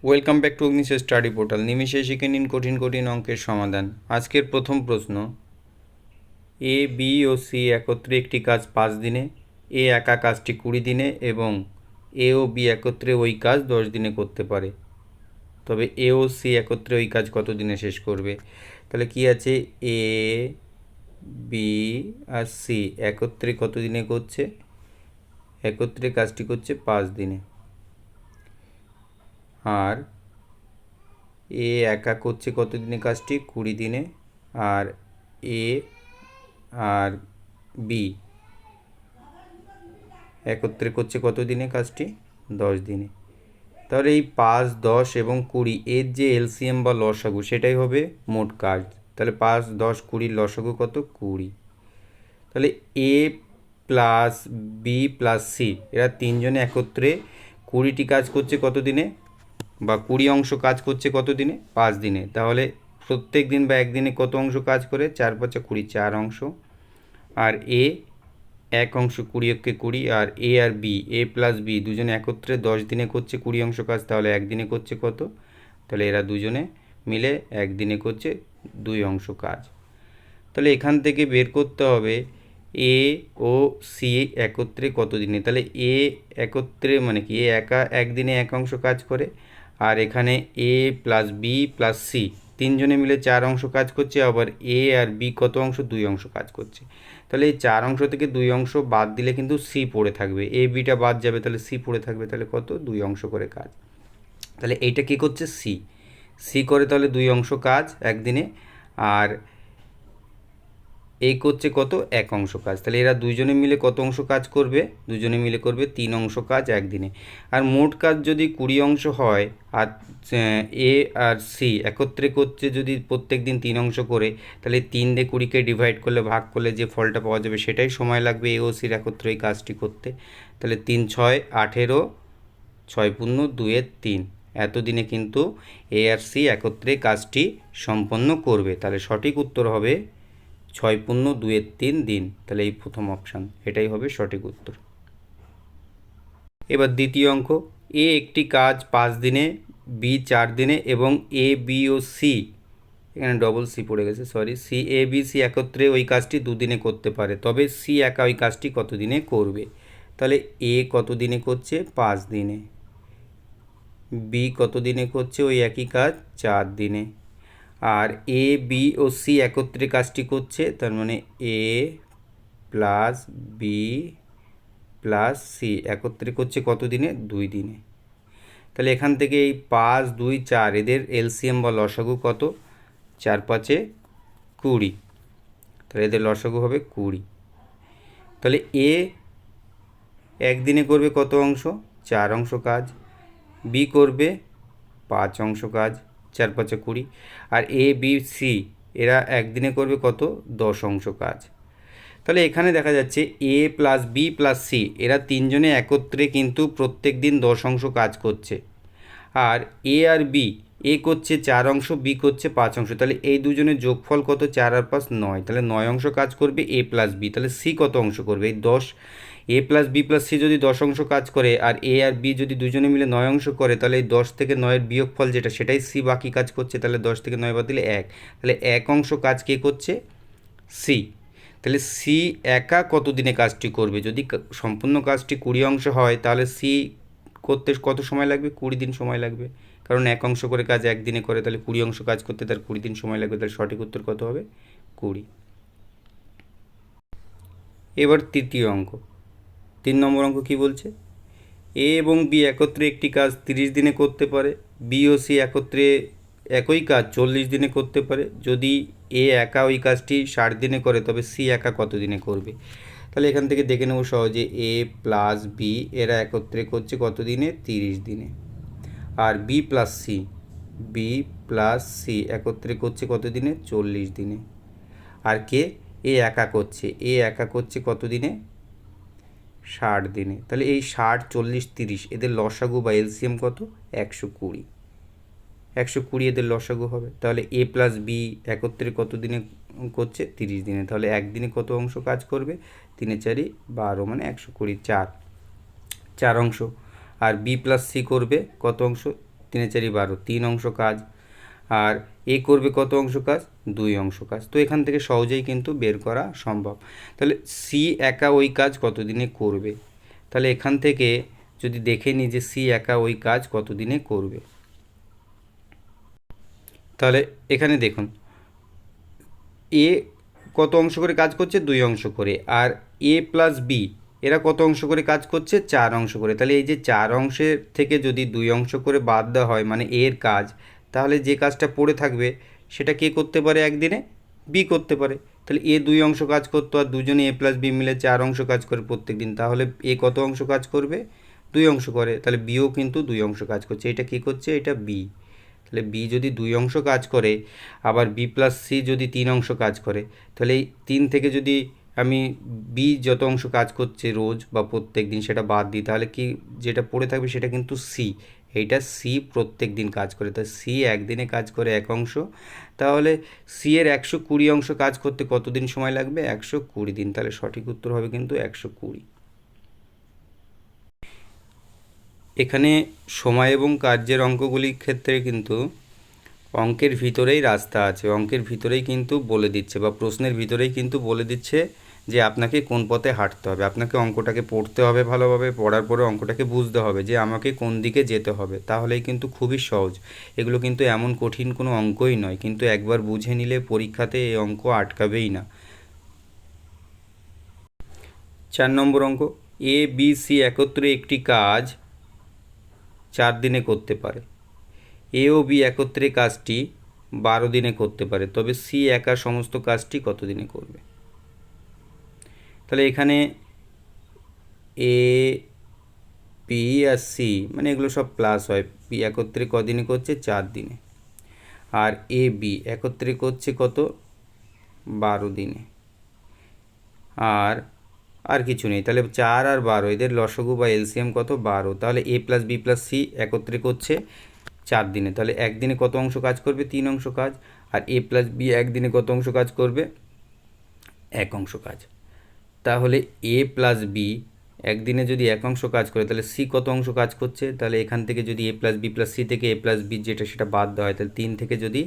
Welcome back to Agnish study portal. নিমিষে শিখে নিন কঠিন কঠিন অঙ্কের সমাধান। আজকের প্রথম প্রশ্ন, এ বি ও সি একত্রে একটি কাজ 5 দিনে, এ একা কাজটি 20 দিনে এবং এ ও বি একত্রে ওই কাজ 10 দিনে করতে পারে, তবে এ ও সি একত্রে ওই কাজ কত দিনে শেষ করবে? তাহলে কি আছে, এ বি আর সি একত্রে কত দিনে করছে? একত্রে কাজটি করছে 5 দিনে। আর এ একা করছে কত দিনে কাজটি? 20 দিনে। আর এ আর বি একত্রে করছে কত দিনে কাজটি? 10 দিনে। তাহলে এই 5, 10 এবং 20 এর যে এলসিএম বা লসাগু সেটাই হবে মোট কাজ। তাহলে 5, 10, 20 লসাগু কত? 20। তাহলে এ প্লাস বি প্লাস সি এরা তিনজনে একত্রে 20টি কাজ করছে কত দিনে, বা 20 অংশ কাজ করছে কত দিনে? 5 দিনে। তাহলে প্রত্যেক দিন বা একদিনে কত অংশ কাজ করে? 4 × 5 = 20, 4 অংশ। আর এ 1 অংশ, 20 আর এ আর বি, এ প্লাস বি দুজনে একত্রে 10 দিনে করছে 20 অংশ কাজ। তাহলে একদিনে করছে কত? তাহলে এরা দুজনে মিলে একদিনে করছে 2 অংশ কাজ। তাহলে এখান থেকে বের করতে হবে এ ও সি একত্রে কত দিনে। তাহলে এ একত্রে মানে কি, এ একা একদিনে 1 অংশ কাজ করে, আর এখানে এ প্লাস বি প্লাস সি তিনজনে মিলে 4 অংশ কাজ করছে, আবার এ আর বি কত অংশ? 2 অংশ কাজ করছে। তাহলে এই 4 অংশ থেকে 2 অংশ বাদ দিলে কিন্তু সি পড়ে থাকবে, এ বিটা বাদ যাবে, তাহলে সি পড়ে থাকবে। তাহলে কত? 2 অংশ করে কাজ। তাহলে এইটা কী করছে? সি সি করে তাহলে 2 অংশ কাজ একদিনে, আর এই করছে কত? 1 অংশ কাজ। তাহলে এরা দুজনে মিলে কত অংশ কাজ করবে? দুজনে মিলে করবে 3 অংশ কাজ একদিনে। আর মোট কাজ যদি 20 অংশ হয়, আর এ আর সি একত্রে করছে যদি প্রত্যেক দিন 3 অংশ করে, তাহলে 3 দিয়ে 20কে ডিভাইড করলে, ভাগ করলে যে ফলটা পাওয়া যাবে সেটাই সময় লাগবে এ ও সির একত্রে এই কাজটি করতে। তাহলে 3, 6, 18, 6 × 2 = 3। এতদিনে কিন্তু এ আর সি একত্রে কাজটি সম্পন্ন করবে। তাহলে সঠিক উত্তর হবে 6 × 2 = 3 দিন। তাহলে এই প্রথম অপশান, এটাই হবে সঠিক উত্তর। এবার দ্বিতীয় অঙ্ক, এ একটি কাজ 5 দিনে, বি 4 দিনে এবং এ বি ও সি, এখানে ডবল সি পড়ে গেছে, sorry, C A B C একত্রে ওই কাজটি 2 দিনে করতে পারে, তবে সি একা ওই কাজটি কত দিনে করবে? তাহলে এ কত দিনে করছে? 5 দিনে। বি কত দিনে করছে ওই একই কাজ? 4 দিনে। আর এ বি ও সি একত্রে কাজটি করছে, তার মানে এ প্লাস বি প্লাস সি একত্রে করছে কত দিনে? 2 দিনে। তাহলে এখান থেকে এই 5, 2, 4 এদের এলসিএম বা লসাগু কত? 4, 5 = 20। তাহলে এদের লসাগু হবে 20। তাহলে এ একদিনে করবে কত অংশ? 4 অংশ কাজ। বি করবে 5 অংশ কাজ, 4, 5 = 20। আর এ বি সি এরা একদিনে করবে কত? 10 অংশ কাজ। তাহলে এখানে দেখা যাচ্ছে এ প্লাস বি প্লাস সি এরা তিনজনে একত্রে কিন্তু প্রত্যেক দিন 10 অংশ কাজ করছে। আর এ আর বি, এ করছে 4 অংশ, বি করছে 5 অংশ। তাহলে এই দুজনের যোগফল কত? 4 আর 5 9। তাহলে 9 অংশ কাজ করবে এ প্লাস বি। তাহলে সি কত অংশ করবে? এই 10, এ প্লাস বি প্লাস সি যদি 10 অংশ কাজ করে, আর এ আর বি যদি দুজনে মিলে 9 অংশ করে, তাহলে এই 10 থেকে 9-এর বিয়োগফল যেটা, সেটাই সি বাকি কাজ করছে। তাহলে 10 থেকে 9 বাদ দিলে 1। তাহলে 1 অংশ কাজ কে করছে? সি। তাহলে সি একা কত দিনে কাজটি করবে? যদি সম্পূর্ণ কাজটি 20 অংশ হয়, তাহলে সি করতে কত সময় লাগবে? 20 দিন সময় লাগবে, কারণ 1 অংশ করে কাজ একদিনে করে। তাহলে 20 অংশ কাজ করতে তার 20 দিন সময় লাগবে। তাহলে সঠিক উত্তর কত হবে? 20। এবার তৃতীয় অঙ্ক, 3 নম্বর অঙ্ক কি বলছে? এ এবং বি একত্রে একটি কাজ 30 দিনে করতে পারে, বি ও সি একত্রে একই কাজ 40 দিনে করতে পারে। যদি এ একা ওই কাজটি 60 দিনে করে, তবে সি একা কত দিনে করবে? তাহলে এখান থেকে দেখে নেব সহজে, এ প্লাস বি এরা একত্রে করছে কত দিনে? 30 দিনে। আর B plus C, B plus C একত্রে করছে কত দিনে? 40 দিনে। আর কে? এ একা করছে, এ একা করছে কত দিনে? 60 দিনে। তাহলে এই 60, 40, 30 এদের লসাগু বা এলসিএম কত? 120। 120 এদের লসাগু হবে। তাহলে এ প্লাস বি একত্রে কত দিনে করছে? 30 দিনে। তাহলে একদিনে কত অংশ কাজ করবে? 3 × 4 = 12, মানে 120, 4 অংশ। আর বি প্লাস সি করবে কত অংশ? 3 × 4 = 12, 3 অংশ কাজ। আর এ করবে কত অংশ কাজ? 2 অংশ কাজ। তো এখান থেকে সহজেই কিন্তু বের করা সম্ভব। তাহলে সি একা ওই কাজ কত দিনে করবে? তাহলে এখান থেকে যদি দেখে নিই যে সি একা ওই কাজ কত দিনে করবে, তাহলে এখানে দেখুন এ কত অংশ করে কাজ করছে? 2 অংশ করে। আর এ প্লাস বি এরা কত অংশ করে কাজ করছে? 4 অংশ করে। তাহলে এই যে 4 অংশের থেকে যদি 2 অংশ করে বাদ দেওয়া হয় মানে এর কাজ, তাহলে যে কাজটা পড়ে থাকবে সেটা কে করতে পারে একদিনে? বি করতে পারে। তাহলে এ 2 অংশ কাজ করতো আর দুজনে এ প্লাস বি মিলে 4 অংশ কাজ করে প্রত্যেক দিন। তাহলে এ কত অংশ কাজ করবে? 2 অংশ করে। তাহলে বিও কিন্তু 2 অংশ কাজ করছে। এটা কী করছে? এটা বি। তাহলে বি যদি 2 অংশ কাজ করে, আবার বি প্লাস সি যদি 3 অংশ কাজ করে, তাহলে এই 3 থেকে যদি আমি বি যত অংশ কাজ করছে রোজ বা প্রত্যেক দিন সেটা বাদ দিই, তাহলে কি যেটা পড়ে থাকবে সেটা কিন্তু সি। এইটা সি প্রত্যেক দিন কাজ করে। তাই সি একদিনে কাজ করে 1 অংশ। তাহলে সি এর 120 অংশ কাজ করতে কত দিন সময় লাগবে? 120 দিন। তাহলে সঠিক উত্তর হবে কিন্তু 120। এখানে সময় এবং কার্যের অঙ্কগুলির ক্ষেত্রে কিন্তু অঙ্কের ভিতরেই রাস্তা আছে, অঙ্কের ভিতরেই কিন্তু বলে দিচ্ছে বা প্রশ্নের ভিতরেই কিন্তু বলে দিচ্ছে যে আপনাকে কোন পথে হাঁটতে হবে। আপনাকে অঙ্কটাকে পড়তে হবে ভালোভাবে, পড়ার পরে অঙ্কটাকে বুঝতে হবে যে আমাকে কোন দিকে যেতে হবে, তাহলেই কিন্তু খুবই সহজ। এগুলো কিন্তু এমন কঠিন কোনো অঙ্কই নয়, কিন্তু একবার বুঝে নিলে পরীক্ষাতে এই অঙ্ক আটকাবেই না। 4 নম্বর অঙ্ক, এ বি সি একত্রে একটি কাজ 4 দিনে করতে পারে। এ ও বি একত্রে কাজটি 12 দিনে করতে পারে, তবে সি একা সমস্ত কাজটি কত দিনে করবে? তাহলে এখানে এ বি আর সি মানে এগুলো সব প্লাস হয়। বি একত্রে কদিনে করছে? 4 দিনে। আর এ বি একত্রে করছে কত? 12 দিনে। আর কিছু নেই। তাহলে 4 আর 12 এদের লসাগু বা এলসিএম কত? 12। তাহলে এ প্লাস বি প্লাস সি একত্রে করছে 4 দিনে। তাহলে একদিনে কত অংশ কাজ করবে? 3 অংশ কাজ। আর এ প্লাস বি একদিনে কত অংশ কাজ করবে? 1 অংশ কাজ। তাহলে এ প্লাস বি একদিনে যদি 1 অংশ কাজ করে, তাহলে সি কত অংশ কাজ করছে? তাহলে এখান থেকে যদি এ প্লাস বি প্লাস সি থেকে এ প্লাস বি যেটা সেটা বাদ দেওয়া হয়, তাহলে 3 থেকে যদি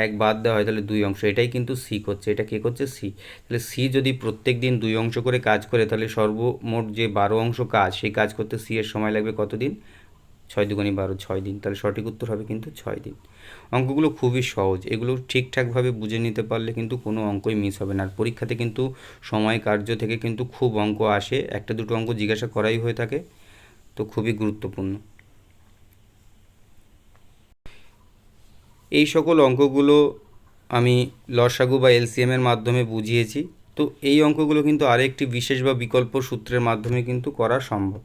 1 বাদ দেওয়া হয় তাহলে 2 অংশ। এটাই কিন্তু সি করছে। এটা কে করছে? সি। তাহলে সি যদি প্রত্যেক দিন 2 অংশ করে কাজ করে, তাহলে সর্বমোট যে 12 অংশ কাজ, সেই কাজ করতে সি এর সময় লাগবে কত দিন? 6 দুগুণে 12, 6 দিন। তাহলে সঠিক উত্তর হবে কিন্তু 6 দিন। অঙ্কগুলো খুবই সহজ, এগুলো ঠিকঠাকভাবে বুঝে নিতে পারলে কিন্তু কোনো অঙ্কই মিস হবে না। আর পরীক্ষাতে কিন্তু সময় কার্য থেকে কিন্তু খুব অঙ্ক আসে, একটা দুটো অঙ্ক জিজ্ঞাসা করাই হয়ে থাকে, তো খুবই গুরুত্বপূর্ণ। এই সকল অঙ্কগুলো আমি লসাগু বা এলসিএমের মাধ্যমে বুঝিয়েছি। তো এই অঙ্কগুলো কিন্তু আরেকটি বিশেষ বা বিকল্প সূত্রের মাধ্যমে কিন্তু করা সম্ভব,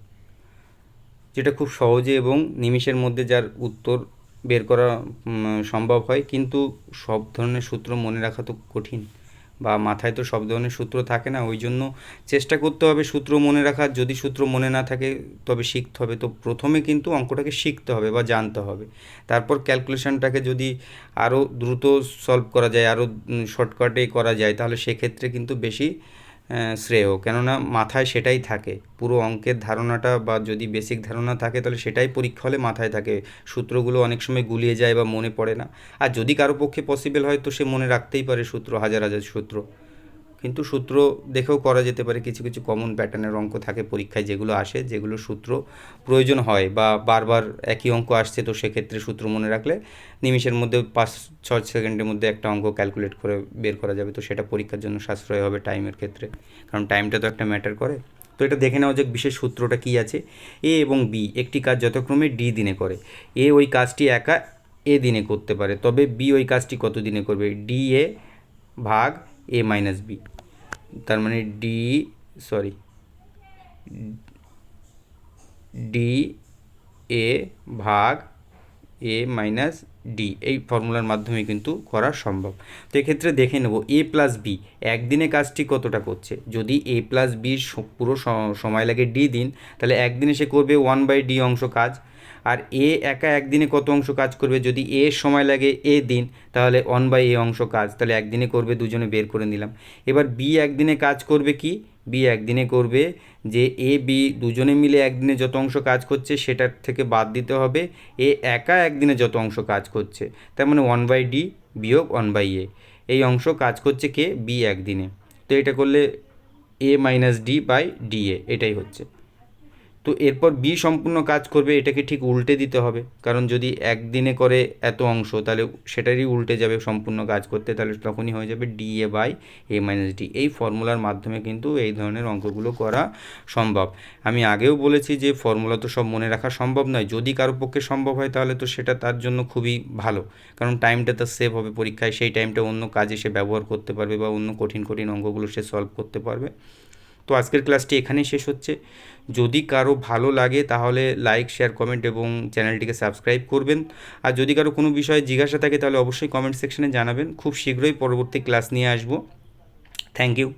যেটা খুব সহজে এবং নিমিষের মধ্যে যার উত্তর বের করা সম্ভব হয়। কিন্তু সব ধরনের সূত্র মনে রাখা তো কঠিন, বা মাথায় তো সব ধরনের সূত্র থাকে না। ওই জন্য চেষ্টা করতে হবে সূত্র মনে রাখার। যদি সূত্র মনে না থাকে তবে শিখতে হবে। তো প্রথমে কিন্তু অঙ্কটাকে শিখতে হবে বা জানতে হবে, তারপর ক্যালকুলেশনটাকে যদি আরও দ্রুত সলভ করা যায়, আরও শর্টকাটে করা যায়, তাহলে সেক্ষেত্রে কিন্তু বেশি শ্রেয়। কেননা মাথায় সেটাই থাকে, পুরো অঙ্কের ধারণাটা বা যদি বেসিক ধারণা থাকে তাহলে সেটাই পরীক্ষা হলে মাথায় থাকে। সূত্রগুলো অনেক সময় গুলিয়ে যায় বা মনে পড়ে না। আর যদি কারো পক্ষে পসিবল হয় তো সে মনে রাখতেই পারে সূত্র, হাজার হাজার সূত্র। কিন্তু সূত্র দেখেও করা যেতে পারে। কিছু কিছু কমন প্যাটার্নের অঙ্ক থাকে পরীক্ষায়, যেগুলো আসে, যেগুলো সূত্র প্রয়োজন হয় বা বারবার একই অঙ্ক আসছে, তো সেক্ষেত্রে সূত্র মনে রাখলে নিমিষের মধ্যে 5-6 সেকেন্ডের মধ্যে একটা অঙ্ক ক্যালকুলেট করে বের করা যাবে। তো সেটা পরীক্ষার জন্য সাশ্রয় হবে টাইমের ক্ষেত্রে, কারণ টাইমটা তো একটা ম্যাটার করে। তো এটা দেখে নেওয়া যাক বিশেষ সূত্রটা কী আছে। এ এবং বি একটি কাজ যথাক্রমে ডি দিনে করে। এ ওই কাজটি একা এ দিনে করতে পারে, তবে বি ওই কাজটি কত দিনে করবে? ডি এ ভাগ এ মাইনাস বি। তার মানে ডি এ ভাগ এ মাইনাস ডি, এই ফর্মুলার মাধ্যমে কিন্তু করা সম্ভব। তো এক্ষেত্রে দেখে নেব এ প্লাস বি একদিনে কাজটি কতটা করছে। যদি এ প্লাস বির পুরো সময় লাগে ডি দিন, তাহলে একদিনে সে করবে 1/d অংশ কাজ। আর এ একা একদিনে কত অংশ কাজ করবে, যদি এ সময় লাগে এ দিন, তাহলে 1/a অংশ কাজ, তাহলে একদিনে করবে, দুজনে বের করে নিলাম। এবার বি একদিনে কাজ করবে কি, বি একদিনে করবে যে এ বি দুজনে মিলে একদিনে যত অংশ কাজ করছে সেটার থেকে বাদ দিতে হবে এ একা একদিনে যত অংশ কাজ করছে, তার মানে 1/d বিয়োগ 1/a, এই অংশ কাজ করছে কে, বি একদিনে। তো এটা করলে a minus D by D A, এটাই হচ্ছে। তো এরপর বি সম্পূর্ণ কাজ করবে, এটাকে ঠিক উল্টে দিতে হবে, কারণ যদি একদিনে করে এত অংশ তাহলে সেটারই উল্টে যাবে সম্পূর্ণ কাজ করতে, তাহলে তখনই হয়ে যাবে D A by A minus D. এই ফর্মুলার মাধ্যমে কিন্তু এই ধরনের অঙ্কগুলো করা সম্ভব। আমি আগেও বলেছি যে ফর্মুলা তো সব মনে রাখা সম্ভব নয়, যদি কারো পক্ষে সম্ভব হয় তাহলে তো সেটা তার জন্য খুবই ভালো, কারণ টাইমটা তার সেভ হবে পরীক্ষায়, সেই টাইমটা অন্য কাজে সে ব্যবহার করতে পারবে বা অন্য কঠিন কঠিন অঙ্কগুলো সে সলভ করতে পারবে। তো আজকের ক্লাসটি এখানেই শেষ হচ্ছে। যদি কারো ভালো লাগে তাহলে লাইক, শেয়ার, কমেন্ট এবং চ্যানেলটিকে সাবস্ক্রাইব করবেন। আর যদি কারো কোনো বিষয়ে জিজ্ঞাসা থাকে তাহলে অবশ্যই কমেন্ট সেকশনে জানাবেন। খুব শীঘ্রই পরবর্তী ক্লাস নিয়ে আসবো। Thank you.